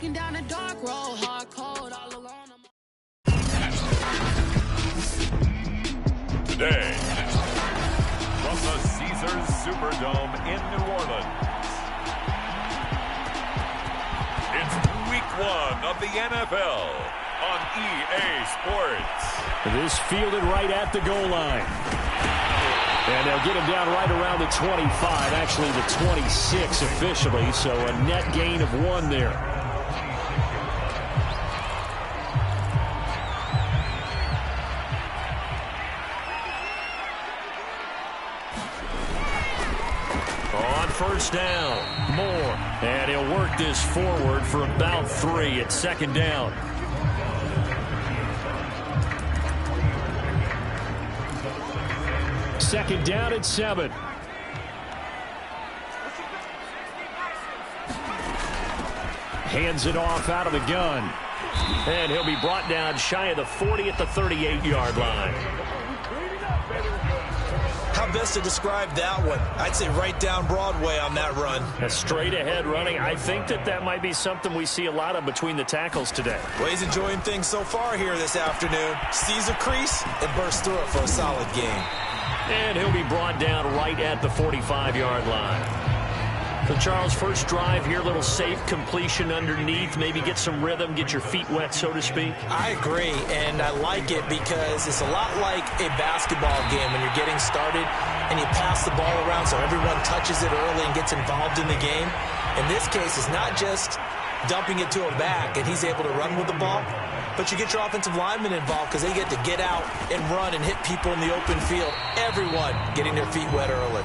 walking down a dark road, hard cold, all alone. Today, from the Caesars Superdome in New Orleans, it's Week 1 of the NFL on EA Sports. This fielded right at the goal line. And they'll get him down right around the 25, actually the 26 officially, so a net gain of 1 there. On first down, Moore. And he'll work this forward for about 3 at second down. Second down at 7. Hands it off out of the gun. And he'll be brought down shy of the 40 at the 38-yard line. How best to describe that one? I'd say right down Broadway on that run. A straight-ahead running. I think that might be something we see a lot of between the tackles today. Well, he's enjoying things so far here this afternoon. Sees a crease and bursts through it for a solid gain. And he'll be brought down right at the 45-yard line. So, Charles, first drive here, little safe completion underneath. Maybe get some rhythm, get your feet wet, so to speak. I agree, and I like it because it's a lot like a basketball game when you're getting started and you pass the ball around so everyone touches it early and gets involved in the game. In this case, it's not just dumping it to a back and he's able to run with the ball, but you get your offensive linemen involved because they get to get out and run and hit people in the open field. Everyone getting their feet wet early.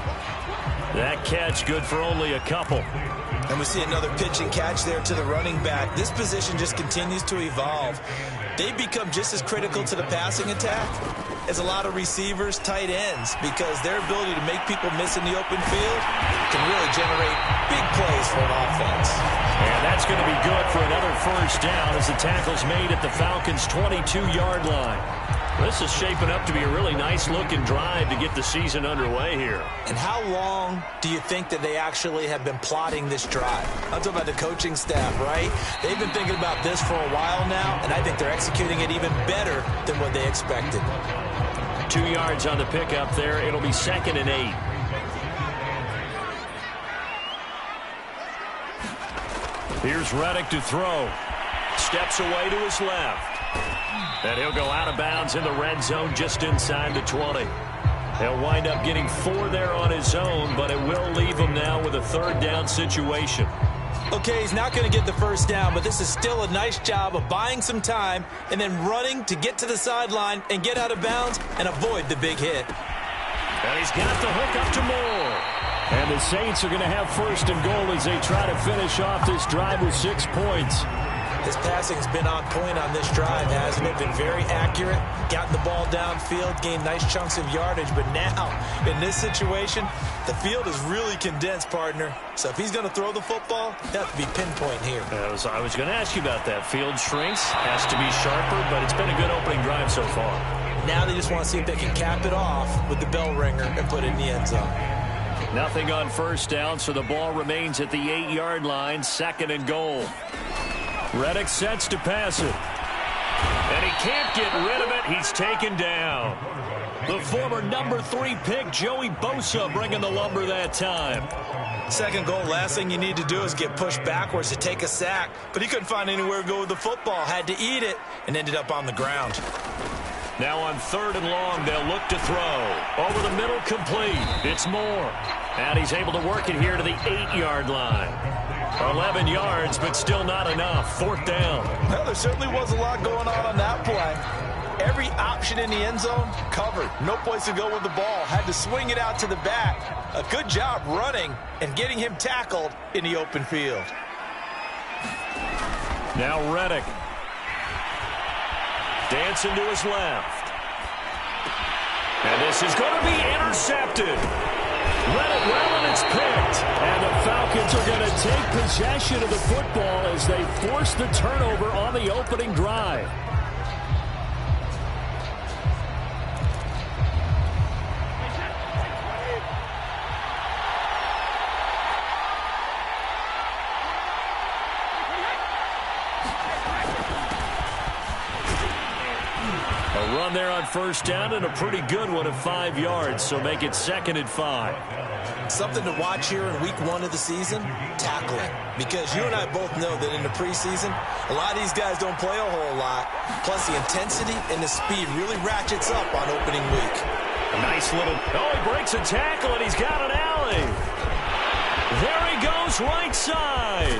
That catch good for only a couple. And we see another pitch and catch there to the running back. This position just continues to evolve. They become just as critical to the passing attack as a lot of receivers, tight ends, because their ability to make people miss in the open field can really generate big plays for an offense. And that's going to be good for another first down as the tackle's made at the Falcons' 22-yard line. This is shaping up to be a really nice-looking drive to get the season underway here. And how long do you think that they actually have been plotting this drive? I'm talking about the coaching staff, right? They've been thinking about this for a while now, and I think they're executing it even better than what they expected. 2 yards on the pickup there. It'll be 2nd and 8. Here's Reddick to throw. Steps away to his left. And he'll go out of bounds in the red zone just inside the 20. He'll wind up getting 4 there on his own, but it will leave him now with a 3rd down situation. Okay, he's not going to get the first down, but this is still a nice job of buying some time and then running to get to the sideline and get out of bounds and avoid the big hit. And he's got the hook up to Moore. And the Saints are going to have 1st and goal as they try to finish off this drive with 6 points. His passing's been on point on this drive, hasn't it? Been very accurate, gotten the ball downfield, gained nice chunks of yardage. But now, in this situation, the field is really condensed, partner. So if he's going to throw the football, that has to be pinpoint here. I was going to ask you about that. Field shrinks, has to be sharper, but it's been a good opening drive so far. Now they just want to see if they can cap it off with the bell ringer and put it in the end zone. Nothing on first down, so the ball remains at the 8-yard line, 2nd and goal. Reddick sets to pass it. And he can't get rid of it. He's taken down. The former number 3 pick, Joey Bosa, bringing the lumber that time. 2nd goal, last thing you need to do is get pushed backwards to take a sack. But he couldn't find anywhere to go with the football. Had to eat it and ended up on the ground. Now on 3rd and long, they'll look to throw. Over the middle, complete. It's Moore. And he's able to work it here to the 8-yard line. 11 yards, but still not enough. 4th down. Well, there certainly was a lot going on that play. Every option in the end zone covered. No place to go with the ball. Had to swing it out to the back. A good job running and getting him tackled in the open field. Now Reddick. Dancing to his left. And this is going to be intercepted. Read it well, and it's picked. And the Falcons are going to take possession of the football as they force the turnover on the opening drive. A run there on first down and a pretty good one of 5 yards, so make it 2nd and 5. Something to watch here in week 1 of the season, tackling. Because you and I both know that in the preseason, a lot of these guys don't play a whole lot. Plus, the intensity and the speed really ratchets up on opening week. A nice little... Oh, he breaks a tackle, and he's got an alley. There he goes right side.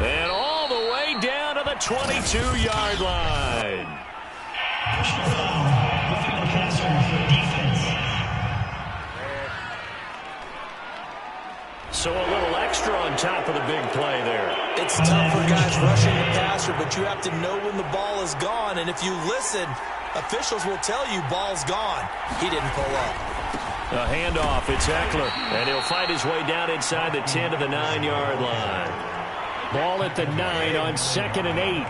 And all the way down to the 22-yard line. So a little extra on top of the big play there. It's tough for guys rushing the passer, but you have to know when the ball is gone. And if you listen, officials will tell you ball's gone. He didn't pull up. A handoff, it's Eckler, and he'll fight his way down inside the 10 to the 9-yard line. Ball at the 9 on 2nd and 8.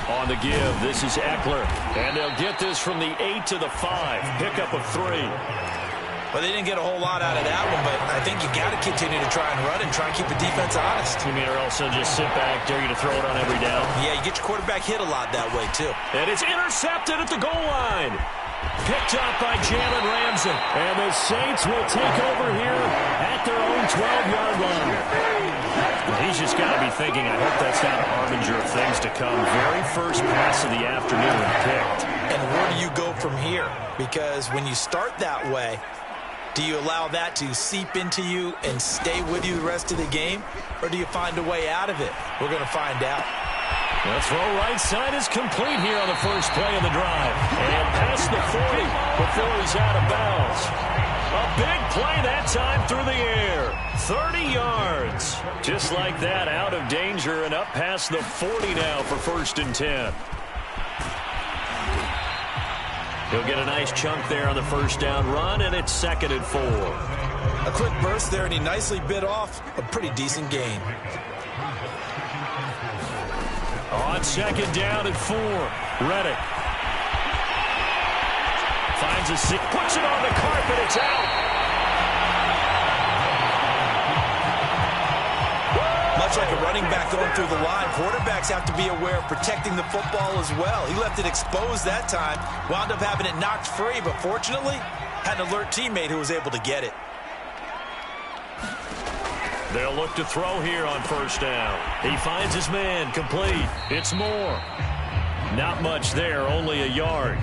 On the give, this is Eckler, and they'll get this from the 8 to the 5. Pickup of 3. Well, they didn't get a whole lot out of that one, but I think you got to continue to try and run and try and keep the defense honest. You mean, or else they'll just sit back, dare you to throw it on every down? Yeah, you get your quarterback hit a lot that way, too. And it's intercepted at the goal line. Picked up by Jalen Ramsey. And the Saints will take over here at their own 12-yard line. He's just got to be thinking, I hope that's not a harbinger of things to come. Very first pass of the afternoon picked. And where do you go from here? Because when you start that way, do you allow that to seep into you and stay with you the rest of the game? Or do you find a way out of it? We're going to find out. The throw right side is complete here on the first play of the drive. And past the 40 before he's out of bounds. A big play that time through the air. 30 yards. Just like that, out of danger and up past the 40 now for 1st and 10. He'll get a nice chunk there on the first down run, and it's 2nd and 4. A quick burst there, and he nicely bit off a pretty decent gain. On 2nd down and 4, Reddick finds a seat, puts it on the carpet, it's out. Much like a running back going through the line, quarterbacks have to be aware of protecting the football as well. He left it exposed that time, wound up having it knocked free, but fortunately, had an alert teammate who was able to get it. They'll look to throw here on first down. He finds his man, complete. It's Moore. Not much there, only a yard.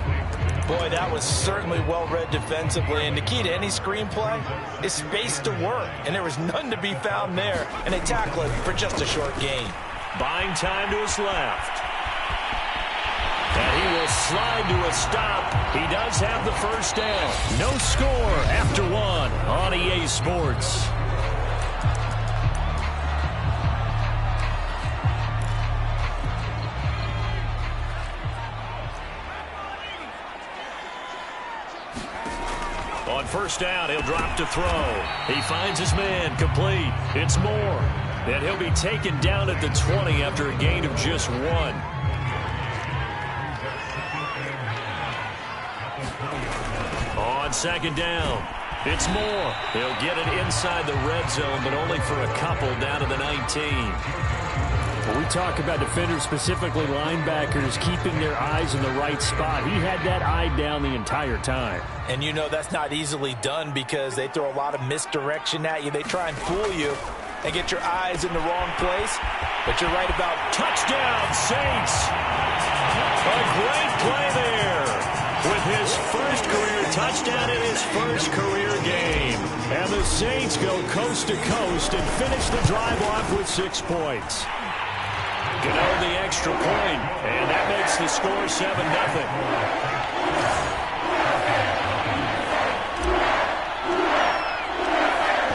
Boy, that was certainly well-read defensively, and the key to any screenplay is space to work, and there was none to be found there, and they tackle it for just a short gain. Buying time to his left. And he will slide to a stop. He does have the first down. No score after 1 on EA Sports. On first down, he'll drop to throw. He finds his man, complete. It's Moore. And he'll be taken down at the 20 after a gain of just 1. On 2nd down, it's Moore. He'll get it inside the red zone, but only for a couple down to the 19. When we talk about defenders, specifically linebackers, keeping their eyes in the right spot. He had that eye down the entire time. And you know that's not easily done because they throw a lot of misdirection at you. They try and fool you and get your eyes in the wrong place. But you're right about touchdown, Saints. A great play there with his first career touchdown in his first career game. And the Saints go coast to coast and finish the drive off with 6 points. Gano the extra point, and that makes the score 7-0.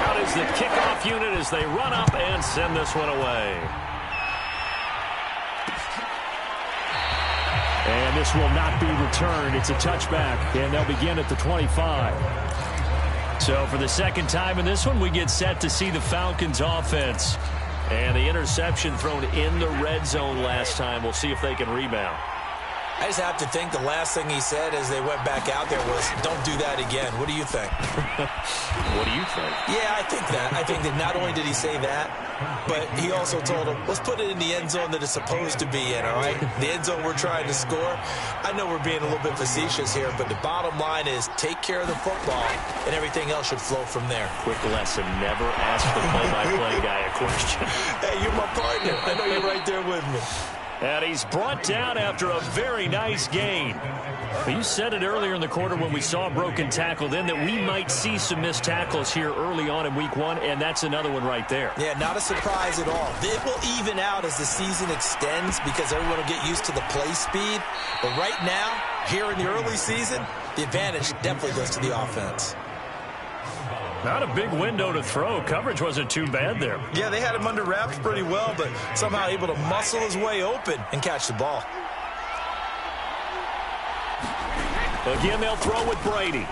Out is the kickoff unit as they run up and send this one away. And this will not be returned. It's a touchback, and they'll begin at the 25. So for the second time in this one, we get set to see the Falcons offense. And the interception thrown in the red zone last time. We'll see if they can rebound. I just have to think the last thing he said as they went back out there was, don't do that again. What do you think? What do you think? Yeah, I think that. I think that not only did he say that, but he also told him, let's put it in the end zone that it's supposed to be in, all right? The end zone we're trying to score. I know we're being a little bit facetious here, but the bottom line is take care of the football, and everything else should flow from there. Quick lesson, never ask the play-by-play guy a question. Hey, you're my partner. I know you're right there with me. And he's brought down after a very nice gain. But you said it earlier in the quarter when we saw a broken tackle then that we might see some missed tackles here early on in week one, and that's another one right there. Yeah, not a surprise at all. It will even out as the season extends because everyone will get used to the play speed. But right now, here in the early season, the advantage definitely goes to the offense. Not a big window to throw. Coverage wasn't too bad there. Yeah, they had him under wraps pretty well, but somehow able to muscle his way open and catch the ball. Again, they'll throw with Brady.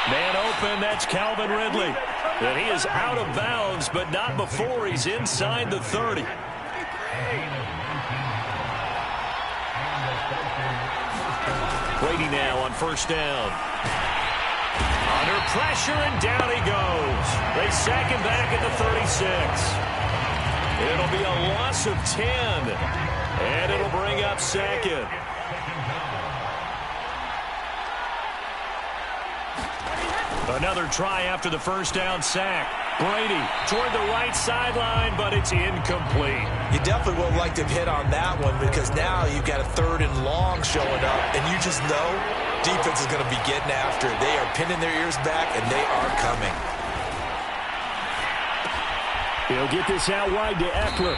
Man open, that's Calvin Ridley. And he is out of bounds, but not before he's inside the 30. Brady now on first down. Under pressure, and down he goes. They sack him back at the 36. It'll be a loss of 10, and it'll bring up second. Another try after the first down sack. Brady toward the right sideline, but it's incomplete. You definitely would have liked to have hit on that one because now you've got a 3rd and long showing up, and you just know defense is going to be getting after it. They are pinning their ears back, and they are coming. He'll get this out wide to Eckler.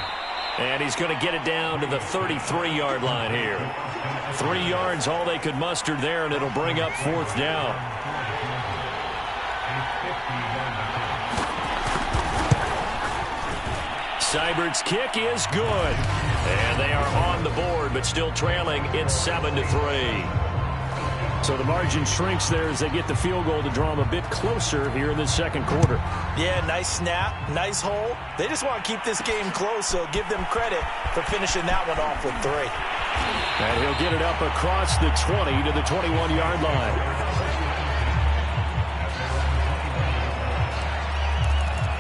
And he's going to get it down to the 33-yard line here. 3 yards, all they could muster there, and it'll bring up 4th down. Seibert's kick is good. And they are on the board, but still trailing. It's 7-3. So the margin shrinks there as they get the field goal to draw them a bit closer here in the second quarter. Yeah, nice snap, nice hole. They just want to keep this game close, so give them credit for finishing that one off with 3. And he'll get it up across the 20 to the 21-yard line.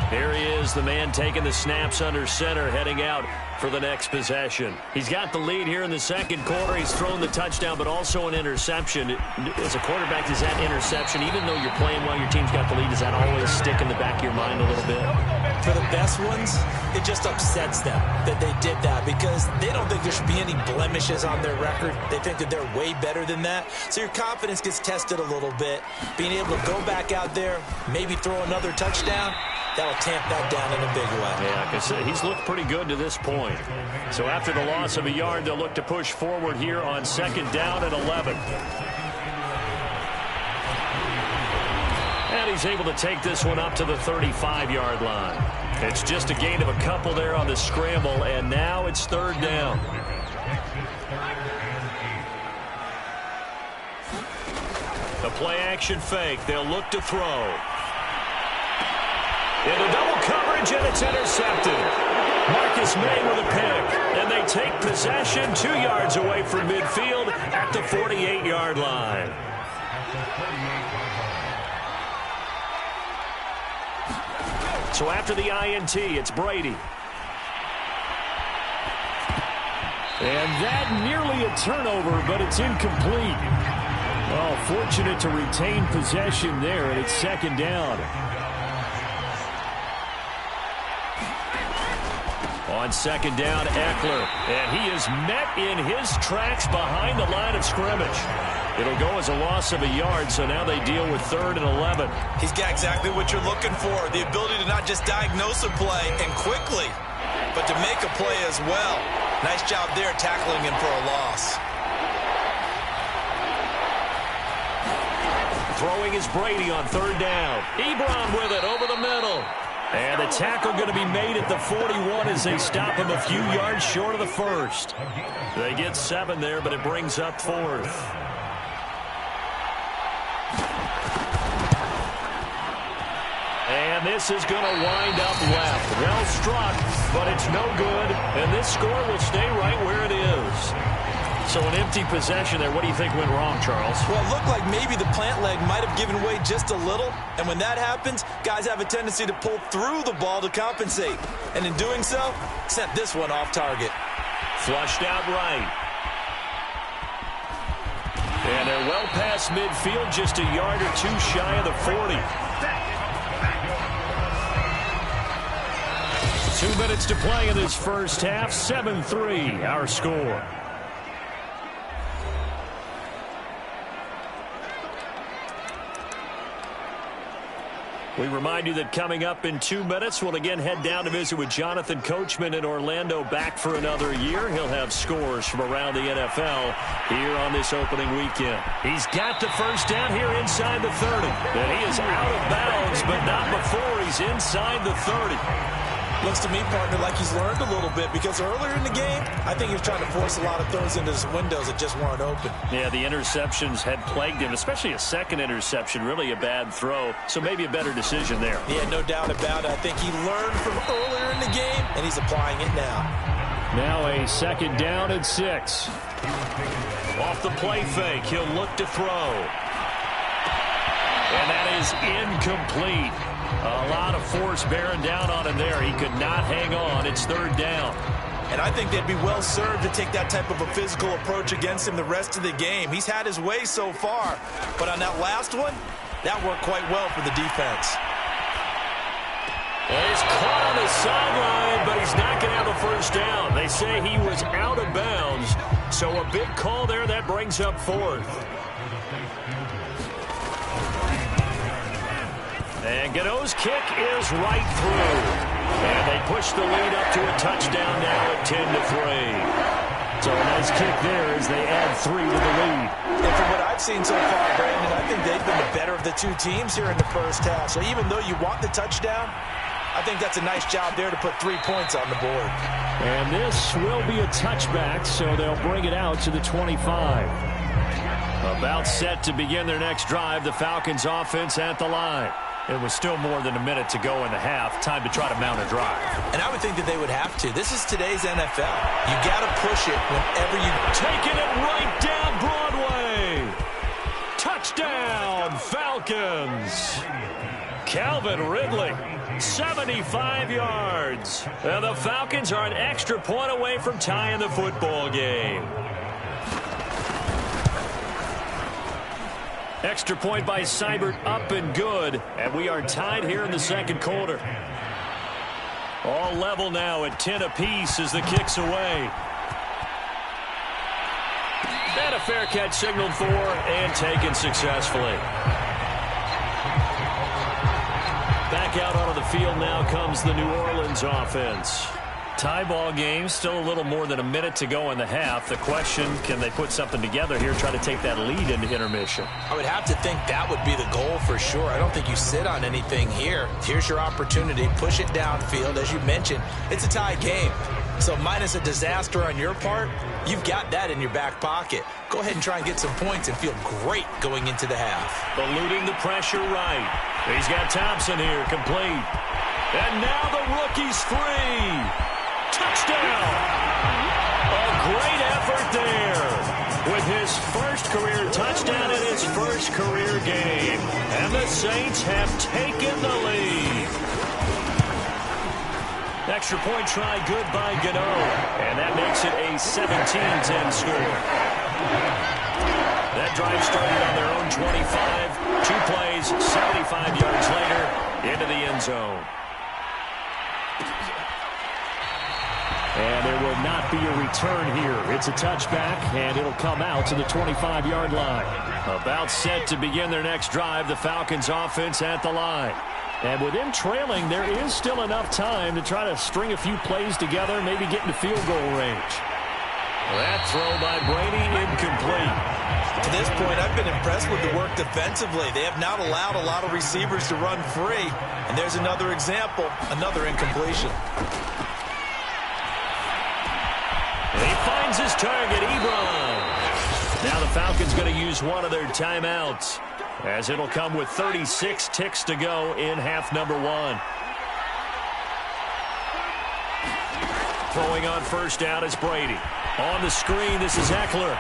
Here he is, the man taking the snaps under center, heading out for the next possession. He's got the lead here in the second quarter. He's thrown the touchdown, but also an interception. As a quarterback, does that interception, even though you're playing while your team's got the lead, does that always stick in the back of your mind a little bit? For the best ones, it just upsets them that they did that because they don't think there should be any blemishes on their record. They think that they're way better than that. So your confidence gets tested a little bit. Being able to go back out there, maybe throw another touchdown, that'll tamp that down in a big way. Yeah, because he's looked pretty good to this point. So after the loss of a yard, they'll look to push forward here on 2nd down and 11. And he's able to take this one up to the 35-yard line. It's just a gain of a couple there on the scramble, and now it's 3rd down. The play-action fake. They'll look to throw. Into double coverage, and it's intercepted. Marcus May with a pick, and they take possession 2 yards away from midfield at the 48-yard line. So after the INT, it's Brady. And that nearly a turnover, but it's incomplete. Well, fortunate to retain possession there, and it's 2nd down. On 2nd down, Eckler, and he is met in his tracks behind the line of scrimmage. It'll go as a loss of a yard, so now they deal with 3rd and 11. He's got exactly what you're looking for, the ability to not just diagnose a play and quickly, but to make a play as well. Nice job there tackling him for a loss. Throwing is Brady on 3rd down. Ebron with it over the middle. And the tackle going to be made at the 41 as they stop him a few yards short of the 1st. They get 7 there, but it brings up 4th. And this is going to wind up left. Well struck, but it's no good. And this score will stay right where it is. So an empty possession there. What do you think went wrong, Charles? Well, it looked like maybe the plant leg might have given way just a little. And when that happens, guys have a tendency to pull through the ball to compensate. And in doing so, sent this one off target. Flushed out right. And they're well past midfield, just a yard or two shy of the 40. 2 minutes to play in this first half. 7-3, our score. We remind you that coming up in 2 minutes, we'll again head down to visit with Jonathan Coachman in Orlando, back for another year. He'll have scores from around the NFL here on this opening weekend. He's got the first down here inside the 30. And he is out of bounds, but not before he's inside the 30. Looks to me, partner, like he's learned a little bit, because earlier in the game, I think he was trying to force a lot of throws into his windows that just weren't open. Yeah, the interceptions had plagued him, especially a second interception, really a bad throw. So maybe a better decision there. Yeah, no doubt about it. I think he learned from earlier in the game, and he's applying it now. Now a second down and 6. Off the play fake, he'll look to throw. And that is incomplete. A lot of force bearing down on him there. He could not hang on. It's third down. And I think they'd be well served to take that type of a physical approach against him the rest of the game. He's had his way so far. But on that last one, that worked quite well for the defense. Well, he's caught on the sideline, but he's not going to have a first down. They say he was out of bounds. So a big call there. That brings up fourth. And Gano's kick is right through. And they push the lead up to a touchdown now at 10-3. So a nice kick there as they add 3 to the lead. And from what I've seen so far, Brandon, I think they've been the better of the two teams here in the first half. So even though you want the touchdown, I think that's a nice job there to put 3 points on the board. And this will be a touchback, so they'll bring it out to the 25. About set to begin their next drive, the Falcons offense at the line. It was still more than a minute to go in the half. Time to try to mount a drive. And I would think that they would have to. This is today's NFL. You got to push it whenever you... Taking it right down Broadway. Touchdown, Falcons. Calvin Ridley, 75 yards. And the Falcons are an extra point away from tying the football game. Extra point by Seibert, up and good. And we are tied here in the second quarter. All level now at 10 apiece as the kick's away. And a fair catch signaled for and taken successfully. Back out onto the field now comes the New Orleans offense. Tie ball game, still a little more than a minute to go in the half. The question, can they put something together here, try to take that lead into intermission? I would have to think that would be the goal for sure. I don't think you sit on anything here. Here's your opportunity. Push it downfield. As you mentioned, it's a tie game. So minus a disaster on your part, you've got that in your back pocket. Go ahead and try and get some points and feel great going into the half. Eluding the pressure right. He's got Thompson here, complete. And now the rookie's free. Touchdown! A great effort there with his first career touchdown in his first career game. And the Saints have taken the lead. Extra point try good by Gano. And that makes it a 17-10 score. That drive started on their own 25. 2 plays, 75 yards later, into the end zone. And there will not be a return here. It's a touchback, and it'll come out to the 25-yard line. About set to begin their next drive, the Falcons offense at the line. And with them trailing, there is still enough time to try to string a few plays together, maybe get into field goal range. That throw by Brady incomplete. To this point, I've been impressed with the work defensively. They have not allowed a lot of receivers to run free. And there's another example, another incompletion. He finds his target, Ebron. Now the Falcons going to use one of their timeouts, as it'll come with 36 ticks to go in half number 1. Throwing on first down is Brady. On the screen, this is Eckler.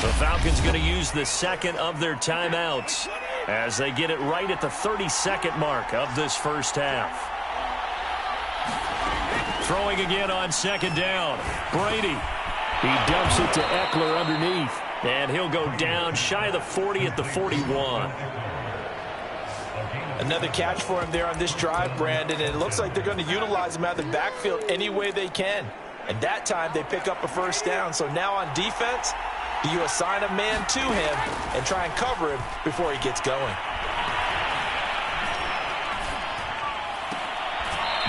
The Falcons going to use the second of their timeouts as they get it right at the 30-second mark of this first half. Throwing again on second down. Brady. He dumps it to Eckler underneath. And he'll go down shy of the 40 at the 41. Another catch for him there on this drive, Brandon, and it looks like they're going to utilize him out of the backfield any way they can. And that time they pick up a first down. So now on defense, do you assign a man to him and try and cover him before he gets going?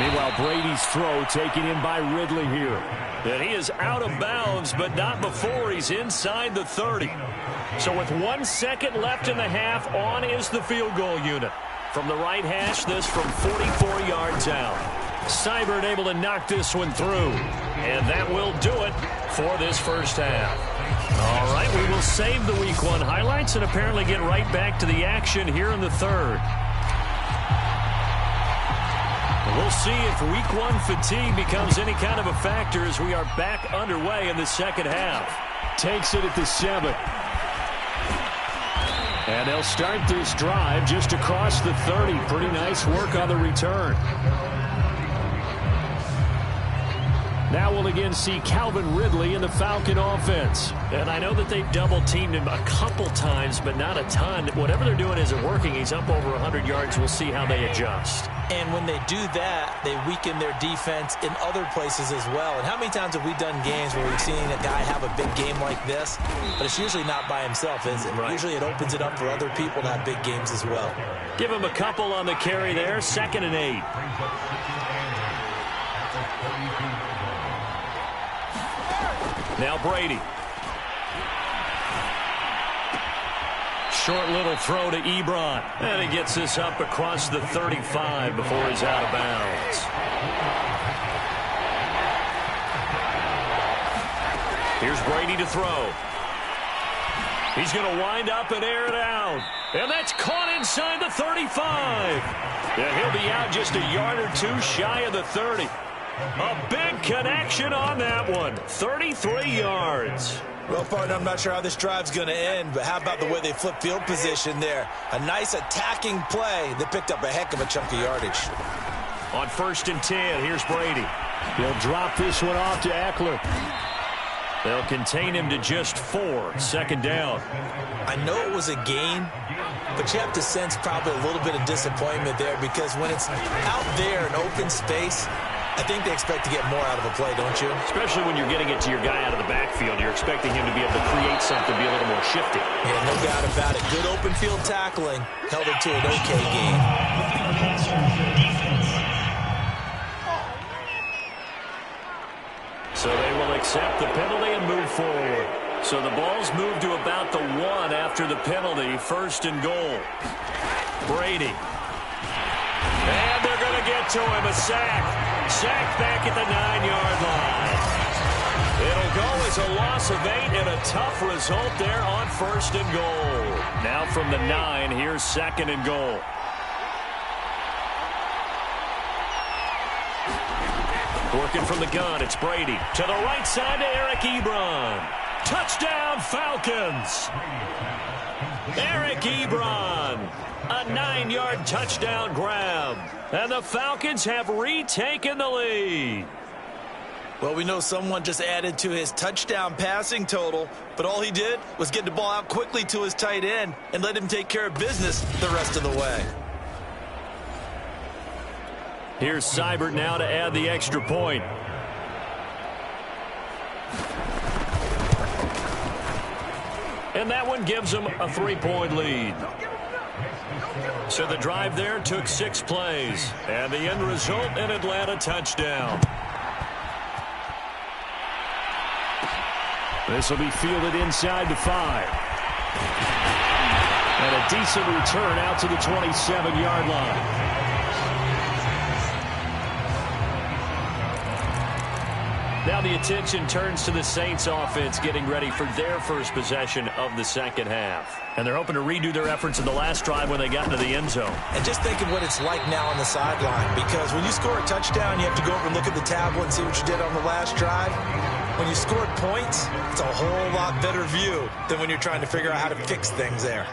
Meanwhile, Brady's throw taken in by Ridley here. And he is out of bounds, but not before he's inside the 30. So with 1 second left in the half, on is the field goal unit. From the right hash, this from 44 yards out. Seibert able to knock this one through. And that will do it for this first half. All right, we will save the Week 1 highlights and apparently get right back to the action here in the third. We'll see if Week 1 fatigue becomes any kind of a factor as we are back underway in the second half. Takes it at the 7. And they'll start this drive just across the 30. Pretty nice work on the return. Now we'll again see Calvin Ridley in the Falcon offense. And I know that they've double-teamed him a couple times, but not a ton. Whatever they're doing isn't working. He's up over 100 yards. We'll see how they adjust. And when they do that, they weaken their defense in other places as well. And how many times have we done games where we've seen a guy have a big game like this? But it's usually not by himself, is it? Right. Usually it opens it up for other people to have big games as well. Give him a couple on the carry there. 2nd and 8. Now Brady. Short little throw to Ebron. And he gets this up across the 35 before he's out of bounds. Here's Brady to throw. He's going to wind up and air it out. And that's caught inside the 35. And he'll be out just a yard or two shy of the 30. A big connection on that one. 33 yards. Well, partner, I'm not sure how this drive's going to end, but how about the way they flip field position there? A nice attacking play that picked up a heck of a chunk of yardage. On 1st and 10, here's Brady. He'll drop this one off to Eckler. They'll contain him to just 4. 2nd down. I know it was a gain, but you have to sense probably a little bit of disappointment there because when it's out there in open space, I think they expect to get more out of a play, don't you? Especially when you're getting it to your guy out of the backfield. You're expecting him to be able to create something, be a little more shifty. Yeah, no doubt about it. Good open field tackling held it to an okay game. So they will accept the penalty and move forward. So the ball's moved to about the 1 after the penalty. 1st and goal. Brady. And they're going to get to him. A sack. Sack back at the 9-yard line. It'll go as a loss of 8 and a tough result there on 1st and goal. Now from the 9, here's 2nd and goal. Working from the gun, it's Brady. To the right side to Eric Ebron. Touchdown, Falcons. Eric Ebron. A 9-yard touchdown grab. And the Falcons have retaken the lead. Well, we know someone just added to his touchdown passing total, but all he did was get the ball out quickly to his tight end and let him take care of business the rest of the way. Here's Seibert now to add the extra point. And that one gives them a 3-point lead. So the drive there took 6 plays. And the end result, an Atlanta touchdown. This will be fielded inside the 5. And a decent return out to the 27-yard line. Now the attention turns to the Saints offense getting ready for their first possession of the second half. And they're hoping to redo their efforts in the last drive when they got into the end zone. And just think of what it's like now on the sideline, because when you score a touchdown, you have to go over and look at the tablet and see what you did on the last drive. when you scored points, it's a whole lot better view than when you're trying to figure out how to fix things there.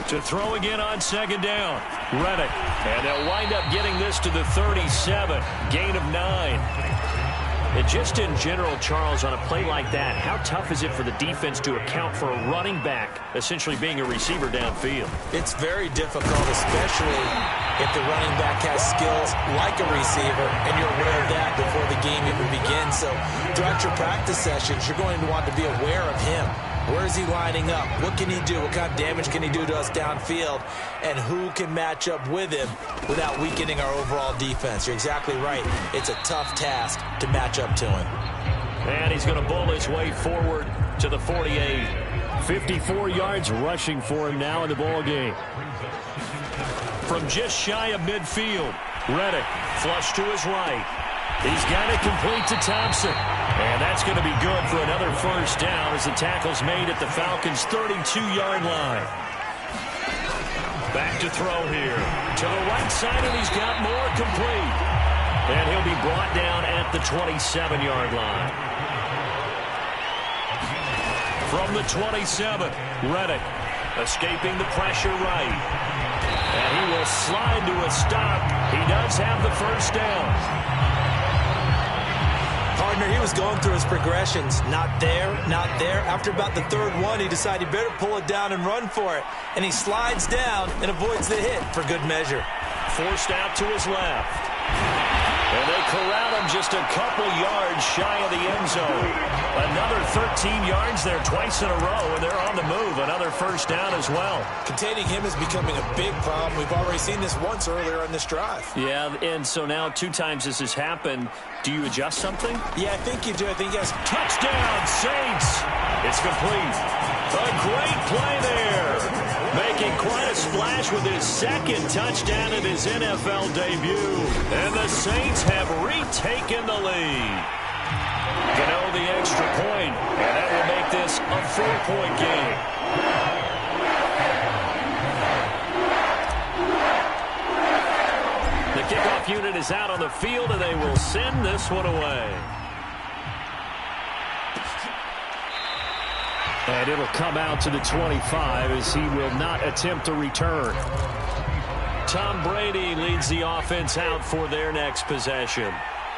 To throw again on second down. Reddick. And they'll wind up getting this to the 37. Gain of 9. And just in general, Charles, on a play like that, how tough is it for the defense to account for a running back essentially being a receiver downfield? It's very difficult, especially if the running back has skills like a receiver, and you're aware of that before the game even begins. So throughout your practice sessions, you're going to want to be aware of him. Where is he lining up? What can he do? What kind of damage can he do to us downfield? And who can match up with him without weakening our overall defense? You're exactly right. It's a tough task to match up to him. And he's going to bull his way forward to the 48. 54 yards rushing for him now in the ball game. From just shy of midfield, Reddick flush to his right. He's got it complete to Thompson. And that's going to be good for another first down as the tackle's made at the Falcons' 32-yard line. Back to throw here. To the right side, and he's got more complete. And he'll be brought down at the 27-yard line. From the 27, Reddick escaping the pressure right. And he will slide to a stop. He does have the first down. Partner, he was going through his progressions. Not there, not there. After about the third one, he decided he better pull it down and run for it. And he slides down and avoids the hit for good measure. Forced out to his left. And they corral him just a couple yards shy of the end zone. Another 13 yards there twice in a row, and they're on the move. Another first down as well. Containing him is becoming a big problem. We've already seen this once earlier in this drive. Yeah, and so now 2 times this has happened. Do you adjust something? Yeah, I think you do. I think yes. Touchdown, Saints! It's complete. A great play there. Making quite a splash with his second touchdown in his NFL debut. And the Saints have retaken the lead. Gano the extra point, and that will make this a 4-point game. The kickoff unit is out on the field, and they will send this one away. And it'll come out to the 25 as he will not attempt to return. Tom Brady leads the offense out for their next possession.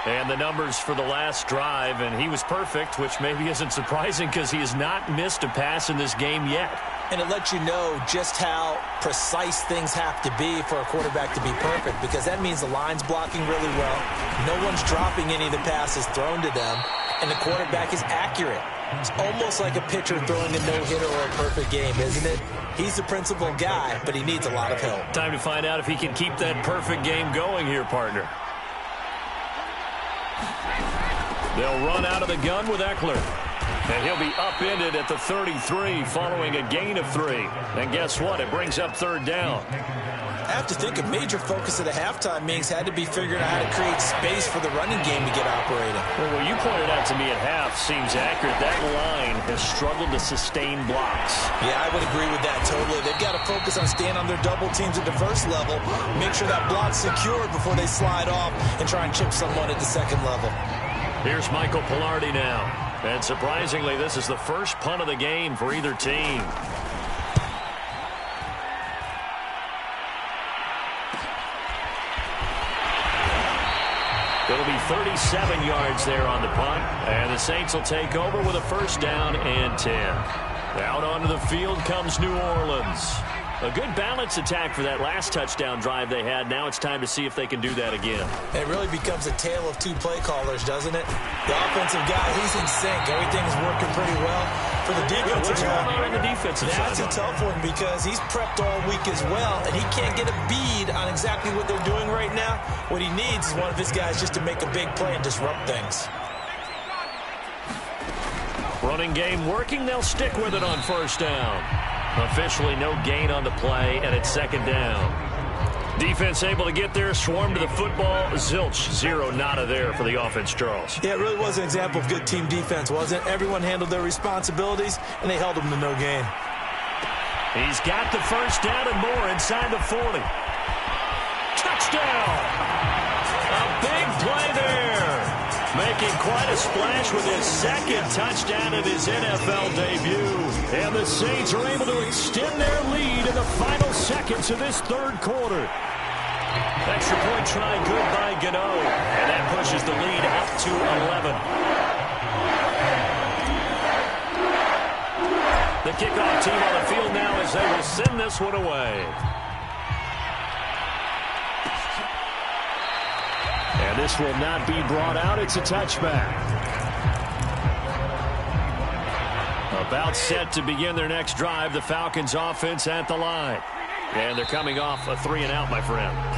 And the numbers for the last drive, and he was perfect, which maybe isn't surprising because he has not missed a pass in this game yet. And it lets you know just how precise things have to be for a quarterback to be perfect, because that means the line's blocking really well. No one's dropping any of the passes thrown to them, and the quarterback is accurate. It's almost like a pitcher throwing a no-hitter or a perfect game, isn't it? He's the principal guy, but he needs a lot of help. Time to find out if he can keep that perfect game going here, partner. They'll run out of the gun with Eckler. And he'll be upended at the 33 following a gain of 3. And guess what? It brings up third down. I have to think a major focus of the halftime meetings had to be figuring out how to create space for the running game to get operating. Well, what you pointed out to me at half seems accurate. That line has struggled to sustain blocks. Yeah, I would agree with that totally. They've got to focus on staying on their double teams at the first level, make sure that block's secure before they slide off and try and chip someone at the second level. Here's Michael Pilardi now. And surprisingly, this is the first punt of the game for either team. It'll be 37 yards there on the punt. And the Saints will take over with a first down and 10. Out onto the field comes New Orleans. A good balance attack for that last touchdown drive they had. Now it's time to see if they can do that again. It really becomes a tale of two play callers, doesn't it? The offensive guy, he's in sync. Everything's working pretty well. For the defensive guy, what's going on in the defensive side? That's a tough one because he's prepped all week as well, and he can't get a bead on exactly what they're doing right now. What he needs is one of his guys just to make a big play and disrupt things. Running game working. They'll stick with it on first down. Officially no gain on the play, and it's second down. Defense able to get there, swarm to the football. Zilch, 0 nada there for the offense, Charles. Yeah, it really was an example of good team defense, wasn't it? Everyone handled their responsibilities, and they held them to no gain. He's got the first down and more inside the 40. Touchdown! A big play there. making quite a splash with his second touchdown of his NFL debut. And the Saints are able to extend their lead in the final seconds of this third quarter. Extra point try good by Gano. And that pushes the lead up to 11. The kickoff team on the field now as they will send this one away. And this will not be brought out. It's a touchback. About set to begin their next drive. The Falcons offense at the line. And they're coming off a 3-and-out, my friend. I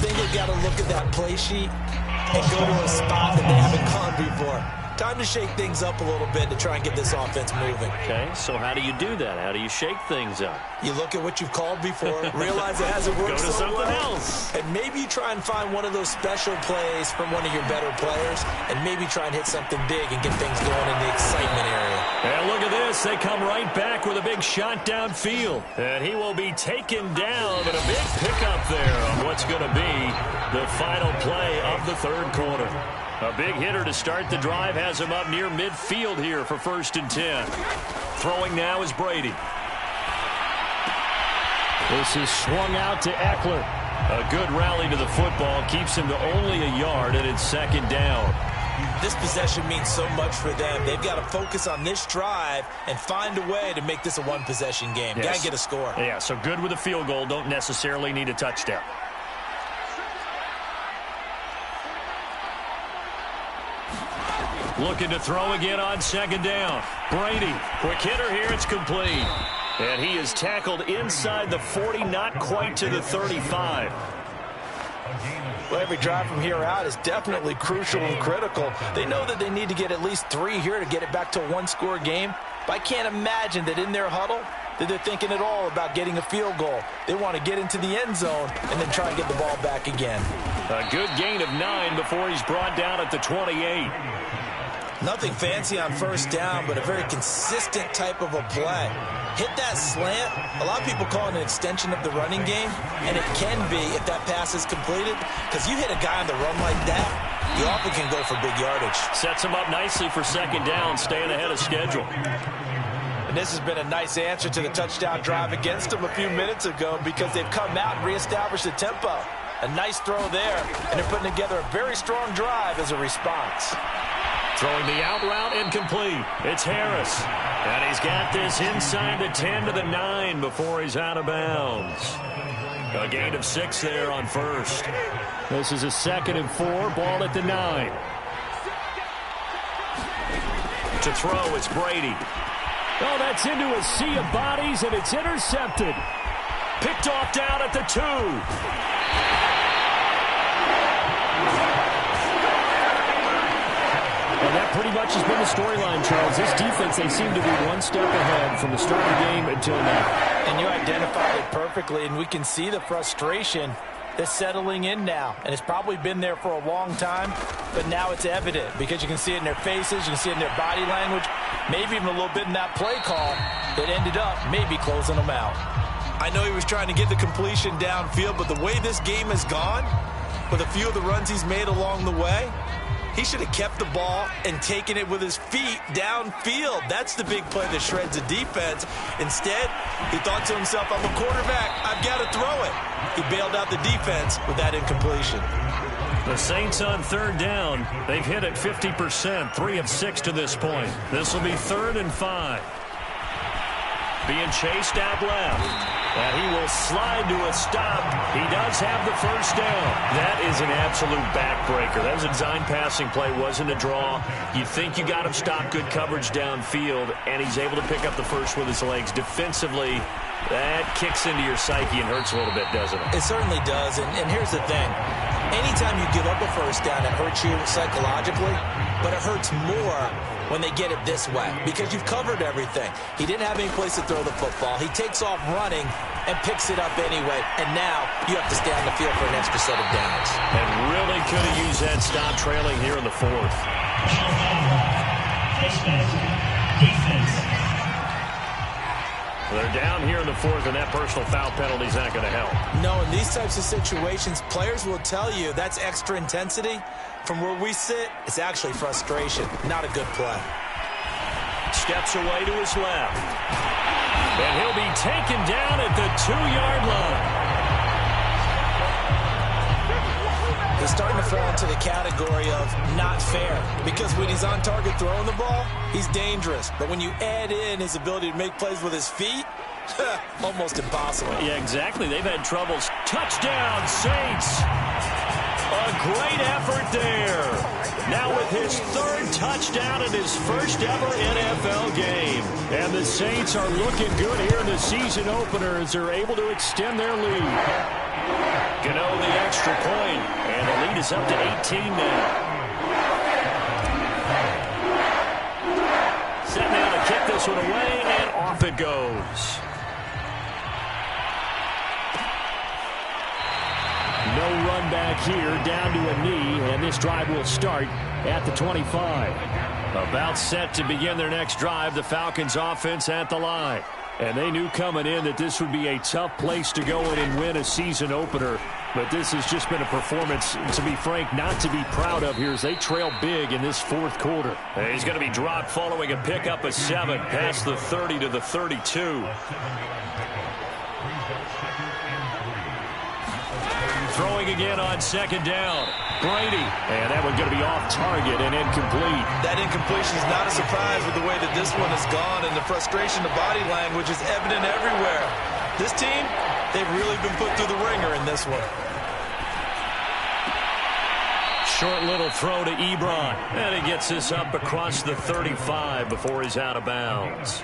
think they've got to look at that play sheet and go to a spot that they haven't gone before. Time to shake things up a little bit to try and get this offense moving. Okay, so how do you do that? How do you shake things up? You look at what you've called before, realize it hasn't worked Go to so something well, else. and maybe you try and find one of those special plays from one of your better players, and maybe try and hit something big and get things going in the excitement area. And look at this. They come right back with a big shot downfield. And he will be taken down, but a big pickup there on what's going to be the final play of the third quarter. A big hitter to start the drive has him up near midfield here for 1st and 10. Throwing now is Brady. This is swung out to Eckler. A good rally to the football keeps him to only a yard, and it's 2nd down. This possession means so much for them. They've got to focus on this drive and find a way to make this a one-possession game. Yes. Got to get a score. Yeah, so good with a field goal. Don't necessarily need a touchdown. Looking to throw again on 2nd down. Brady, quick hitter here. It's complete. And he is tackled inside the 40, not quite to the 35. Well, every drive from here out is definitely crucial and critical. They know that they need to get at least 3 here to get it back to a one-score game. But I can't imagine that in their huddle that they're thinking at all about getting a field goal. They want to get into the end zone and then try and get the ball back again. A good gain of 9 before he's brought down at the 28. Nothing fancy on 1st down, but a very consistent type of a play. Hit that slant. A lot of people call it an extension of the running game, and it can be if that pass is completed, because you hit a guy on the run like that, you often can go for big yardage. Sets him up nicely for 2nd down, staying ahead of schedule. And this has been a nice answer to the touchdown drive against them a few minutes ago, because they've come out and reestablished the tempo. A nice throw there, and they're putting together a very strong drive as a response. Throwing the out route incomplete. It's Harris. And he's got this inside the 10 to the 9 before he's out of bounds. A gain of 6 there on 1st. This is a 2nd and 4. Ball at the 9. To throw, it's Brady. Oh, that's into a sea of bodies, and it's intercepted. Picked off down at the 2. And that pretty much has been the storyline, Charles. This defense, they seem to be one step ahead from the start of the game until now. And you identified it perfectly, and we can see the frustration that's settling in now. And it's probably been there for a long time, but now it's evident because you can see it in their faces, you can see it in their body language, maybe even a little bit in that play call that ended up maybe closing them out. I know he was trying to get the completion downfield, but the way this game has gone, with a few of the runs he's made along the way, he should have kept the ball and taken it with his feet downfield. That's the big play that shreds the defense. Instead, he thought to himself, I'm a quarterback. I've got to throw it. He bailed out the defense with that incompletion. The Saints on 3rd down. They've hit it 50%, 3 of 6 to this point. This will be 3rd and 5. Being chased out left. And he will slide to a stop. He does have the 1st down. That is an absolute backbreaker. That was a design passing play, wasn't a draw. You think you got him stopped, good coverage downfield, and he's able to pick up the 1st with his legs. Defensively, that kicks into your psyche and hurts a little bit, doesn't it? It certainly does, and here's the thing. Anytime you give up a 1st down, it hurts you psychologically, but it hurts more when they get it this way because you've covered everything. He didn't have any place to throw the football. He takes off running and picks it up anyway, and now you have to stay on the field for an extra set of downs. And really could have used that stop trailing here in the 4th. They're down here in the fourth, and that personal foul penalty is not going to help. No, in these types of situations, players will tell you that's extra intensity. From where we sit, it's actually frustration, not a good play. Steps away to his left. And he'll be taken down at the 2-yard line. He's starting to fall into the category of not fair, because when he's on target throwing the ball, he's dangerous. But when you add in his ability to make plays with his feet, almost impossible. Yeah, exactly. They've had troubles. Touchdown, Saints. A great effort there. Now with his third touchdown in his first ever NFL game. And the Saints are looking good here in the season opener as they're able to extend their lead. Gano the extra point, and the lead is up to 18 now. Set now to kick this one away, and off it goes. No run back here, down to a knee, and this drive will start at the 25. About set to begin their next drive, the Falcons offense at the line. And they knew coming in that this would be a tough place to go in and win a season opener. But this has just been a performance, to be frank, not to be proud of here as they trail big in this fourth quarter. And he's going to be dropped following a pickup of 7 past the 30 to the 32. Throwing again on second down. Brady. And that one going to be off target and incomplete. That incompletion is not a surprise with the way that this one has gone, and the frustration, the body language is evident everywhere. This team, they've really been put through the ringer in this one. Short little throw to Ebron. And he gets this up across the 35 before he's out of bounds.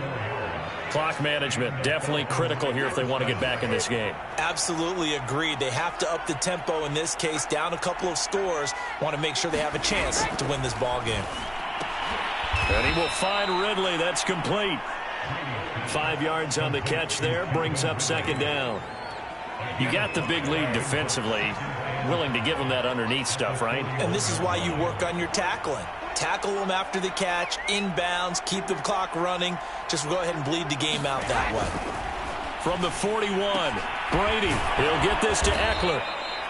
Clock management definitely critical here if they want to get back in this game. Absolutely agreed. They have to up the tempo in this case, down a couple of scores. Want to make sure they have a chance to win this ball game. And he will find Ridley. That's complete. 5 yards on the catch there. Brings up second down. You got the big lead defensively. Willing to give them that underneath stuff, right? And this is why you work on your tackling. Tackle them after the catch, inbounds, keep the clock running. Just go ahead and bleed the game out that way. From the 41, Brady. He'll get this to Eckler.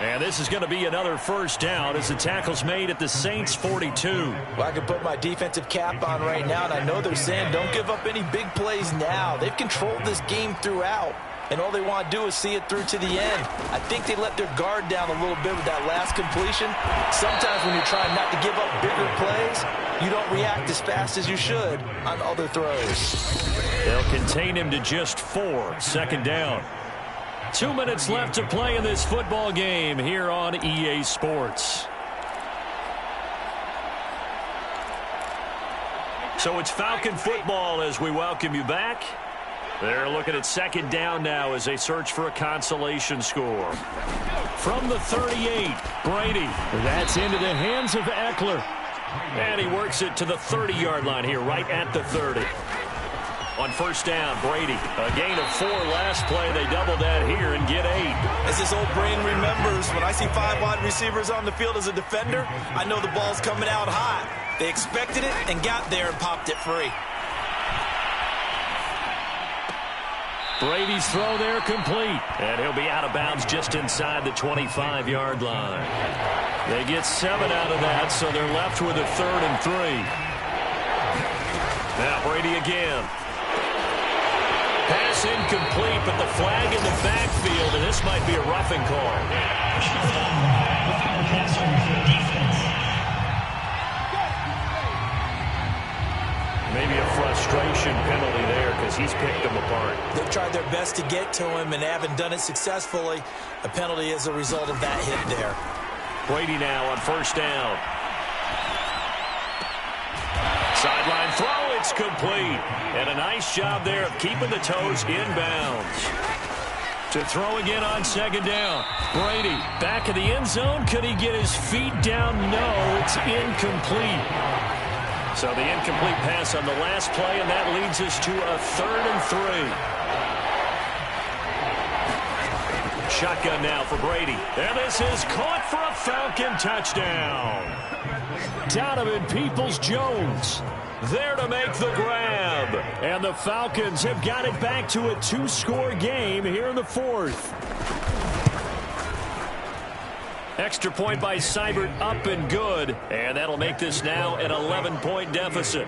And this is going to be another first down as the tackle's made at the Saints' 42. Well, I can put my defensive cap on right now, and I know they're saying don't give up any big plays now. They've controlled this game throughout, and all they want to do is see it through to the end. I think they let their guard down a little bit with that last completion. Sometimes when you're trying not to give up bigger plays, you don't react as fast as you should on other throws. They'll contain him to just 4. Second down. 2 minutes left to play in this football game here on EA Sports. So it's Falcon football as we welcome you back. They're looking at second down now as they search for a consolation score. From the 38, Brady. That's into the hands of Eckler. And he works it to the 30-yard line here, right at the 30. On first down, Brady. A gain of 4 last play. They double that here and get 8. As this old brain remembers, when I see 5 wide receivers on the field as a defender, I know the ball's coming out hot. They expected it and got there and popped it free. Brady's throw there complete. And he'll be out of bounds just inside the 25-yard line. They get 7 out of that, so they're left with a 3rd and 3. Now Brady again. Pass incomplete, but the flag in the backfield, and this might be a roughing call. Maybe a frustration penalty there because he's picked them apart. They've tried their best to get to him and haven't done it successfully. A penalty as a result of that hit there. Brady now on first down. Sideline throw, it's complete. And a nice job there of keeping the toes inbounds. To throw again on second down. Brady back in the end zone. Could he get his feet down? No, it's incomplete. So the incomplete pass on the last play, and that leads us to a 3rd and 3. shotgun now for Brady. And this is caught for a Falcon touchdown. Donovan Peoples-Jones there to make the grab. And the Falcons have got it back to a 2-score game here in the fourth. Extra point by Seibert, up and good. And that'll make this now an 11-point deficit.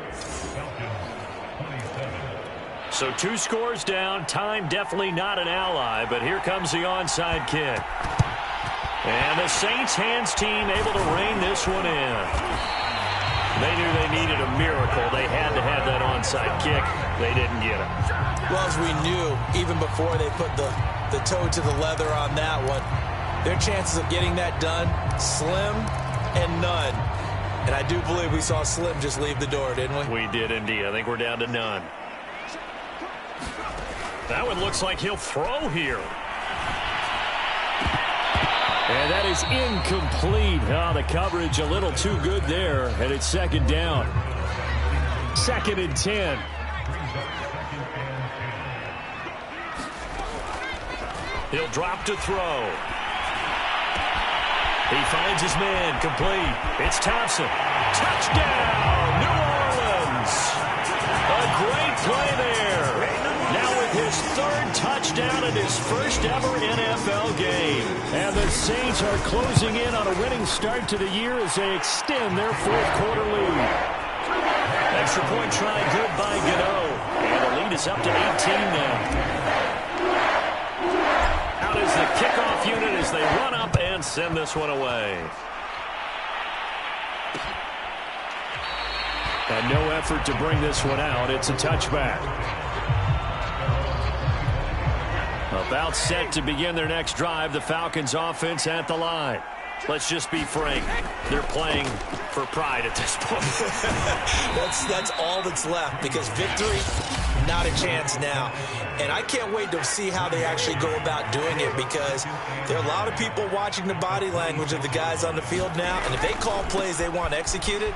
So 2 scores down. Time definitely not an ally, but here comes the onside kick. And the Saints hands team able to rein this one in. They knew they needed a miracle. They had to have that onside kick. They didn't get it. Well, as we knew, even before they put the toe to the leather on that one, their chances of getting that done, slim and none. And I do believe we saw Slim just leave the door, didn't we? We did indeed. I think we're down to none. That one looks like he'll throw here. And that is incomplete. Oh, the coverage a little too good there. And it's second down. 2nd and 10. He'll drop to throw. He finds his man, complete. It's Thompson. Touchdown, New Orleans. A great play there. Now with his 3rd touchdown in his first ever NFL game. And the Saints are closing in on a winning start to the year as they extend their 4th quarter lead. Extra point try good by Gano. And the lead is up to 18 now. Out is the kickoff unit as they run up and send this one away. And no effort to bring this one out. It's a touchback. About set to begin their next drive. The Falcons offense at the line. Let's just be frank. They're playing for pride at this point. That's all that's left, because victory, not a chance now. And I can't wait to see how they actually go about doing it, because there are a lot of people watching the body language of the guys on the field now, and if they call plays they want executed,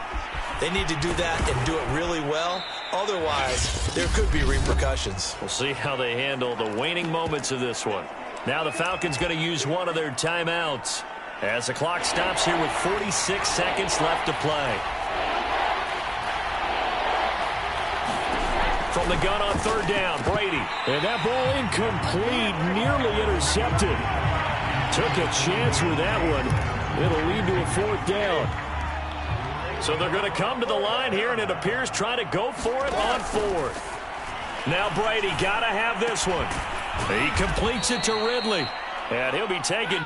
they need to do that and do it really well. Otherwise, there could be repercussions. We'll see how they handle the waning moments of this one. Now the Falcons going to use one of their timeouts as the clock stops here with 46 seconds left to play. From the gun on 3rd down, Brady. And that ball incomplete, nearly intercepted. Took a chance with that one. It'll lead to a 4th down. So they're going to come to the line here, and it appears trying to go for it on 4th. Now Brady got to have this one. He completes it to Ridley. And he'll be taken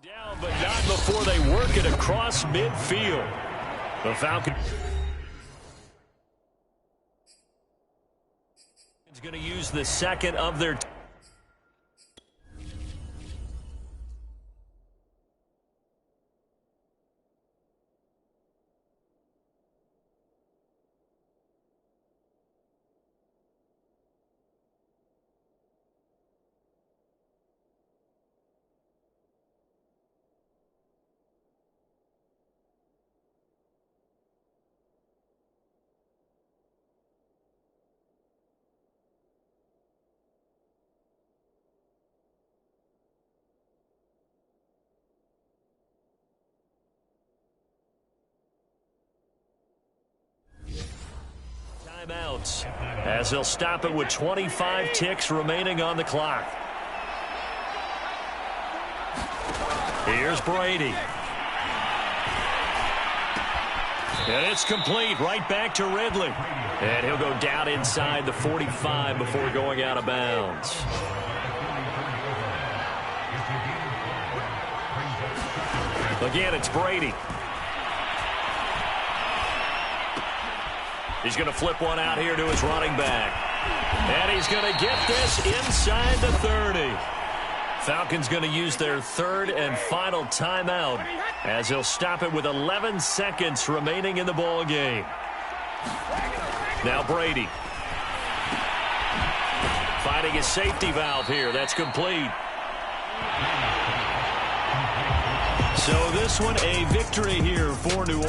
down, but not before they work it across midfield. The Falcons going to use the 2nd of their timeouts as they'll stop it with 25 ticks remaining on the clock. Here's Brady. And it's complete right back to Ridley. And he'll go down inside the 45 before going out of bounds. Again, it's Brady. He's going to flip one out here to his running back. And he's going to get this inside the 30. Falcons going to use their 3rd and final timeout as he'll stop it with 11 seconds remaining in the ball game. Now Brady. Finding his safety valve here. That's complete. So this one a victory here for New Orleans.